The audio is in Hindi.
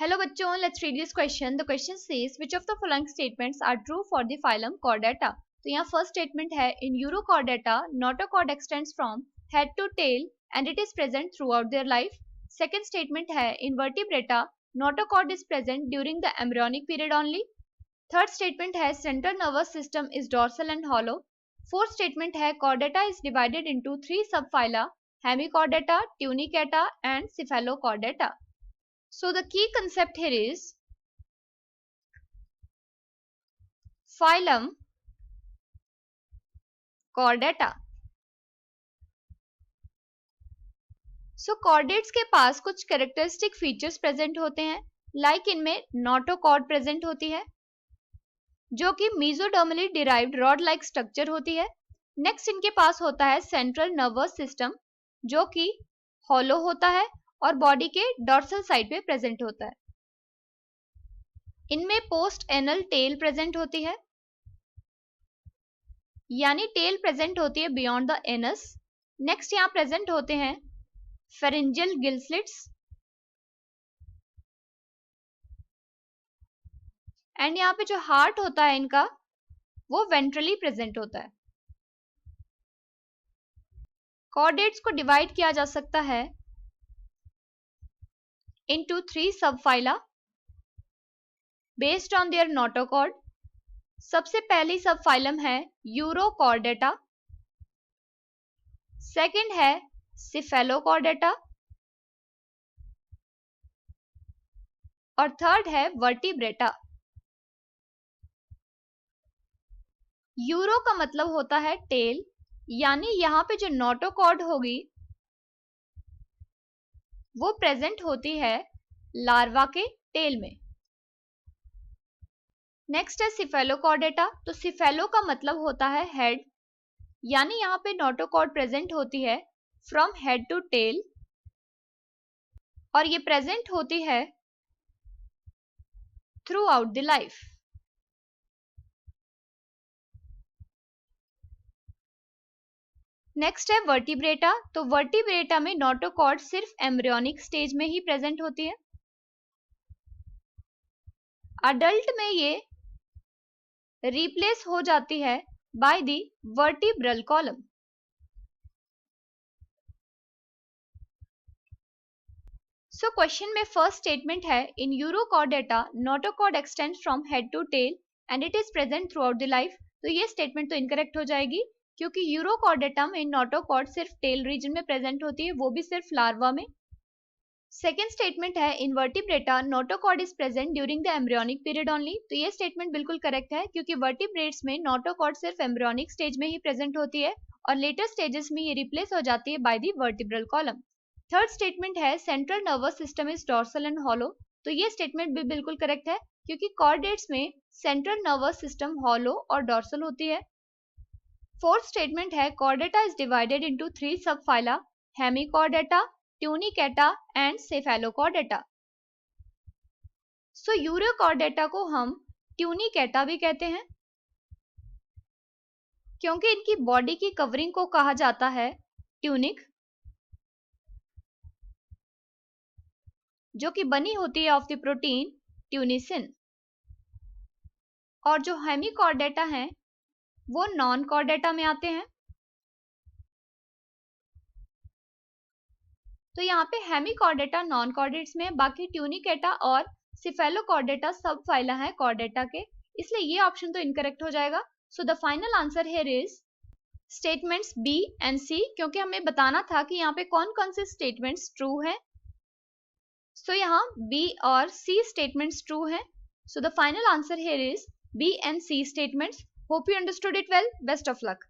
Hello बच्चों, let's read this question. The question says which of the following statements are true for the phylum Chordata? तो यहाँ first statement है in Urochordata, notochord extends from head to tail and it is present throughout their life. Second statement है in Vertebrata, notochord is present during the embryonic period only. Third statement है central nervous system is dorsal and hollow. Fourth statement है Chordata is divided into three subphyla, Hemichordata, Tunicata and Cephalochordata. So the key concept here is phylum Chordata. So chordates के पास कुछ कैरेक्टरिस्टिक फीचर्स प्रेजेंट होते हैं, लाइक इनमें नोटोकॉर्ड प्रेजेंट होती है जो कि mesodermally derived rod like structure होती है. नेक्स्ट इनके पास होता है सेंट्रल नर्वस सिस्टम जो कि हॉलो होता है और बॉडी के डॉर्सल साइड पे प्रेजेंट होता है. इनमें पोस्ट एनल टेल प्रेजेंट होती है, यानी टेल प्रेजेंट होती है बियॉन्ड द एनस. नेक्स्ट यहाँ प्रेजेंट होते हैं फेरेंजियल गिल स्लिट्स एंड यहाँ पे जो हार्ट होता है इनका वो वेंट्रली प्रेजेंट होता है. कॉर्डेट्स को डिवाइड किया जा सकता है into three subphyla based on their notochord. सबसे पहली सबफाइलम है यूरोकॉर्डेटा, सेकंड है सिफेलोकॉर्डेटा और थर्ड है वर्टिब्रेटा. यूरो का मतलब होता है टेल, यानी यहाँ पे जो नोटोकॉर्ड होगी वो प्रेजेंट होती है लार्वा के टेल में. नेक्स्ट है सिफेलोकॉर्डेटा. तो सिफेलो का मतलब होता है हेड, यानी यहाँ पे नोटोकॉर्ड प्रेजेंट होती है फ्रॉम हेड टू टेल और ये प्रेजेंट होती है through out the life. Next है वर्टिब्रेटा. तो वर्टिब्रेटा में नोटोकॉर्ड सिर्फ एम्ब्रियोनिक स्टेज में ही प्रेजेंट होती है. अडल्ट में ये रिप्लेस हो जाती है by the vertebral column. So question में फर्स्ट स्टेटमेंट है in Urochordata notochord extends from head to tail and it is present throughout the life. तो ये स्टेटमेंट तो इनकरेक्ट हो जाएगी क्योंकि यूरोकॉर्डेटा में नोटोकॉर्ड सिर्फ टेल रीजन में प्रेजेंट होती है, वो भी सिर्फ लार्वा में. सेकेंड स्टेटमेंट है in Vertebrata notochord is present during the embryonic period only. तो ये स्टेटमेंट बिल्कुल करेक्ट है क्योंकि वर्टिब्रेट्स में नोटोकॉर्ड सिर्फ एम्ब्रियोनिक स्टेज में ही प्रेजेंट होती है और लेटर स्टेजेस में ये रिप्लेस हो जाती है by the vertebral column. Third statement है central nervous system is dorsal and hollow. तो ये स्टेटमेंट भी बिल्कुल करेक्ट है क्योंकि कॉर्डेट्स में सेंट्रल नर्वस सिस्टम हॉलो और डॉर्सल होती है. फोर्थ स्टेटमेंट है Chordata is divided into three subphyla, Hemichordata, Tunicata and Cephalochordata. So Urochordata को हम ट्यूनिकेटा भी कहते हैं क्योंकि इनकी बॉडी की कवरिंग को कहा जाता है ट्यूनिक, जो कि बनी होती है ऑफ द प्रोटीन ट्यूनिसिन. और जो हेमिकॉर्डेटा हैं वो नॉन कॉर्डेटा में आते हैं. तो यहाँ पे हेमिकॉर्डेटा नॉन कॉर्डेट्स में, बाकी ट्यूनिकेटा और सिफेलोकॉर्डेटा सब फाइला है कॉर्डेटा के, इसलिए ये ऑप्शन तो इनकरेक्ट हो जाएगा. So the final answer here is statements B and C, क्योंकि हमें बताना था कि यहाँ पे कौन कौन से स्टेटमेंट्स ट्रू हैं. सो यहाँ बी और सी स्टेटमेंट्स ट्रू हैं. So the final answer here is B and C statements. Hope you understood it well. Best of luck.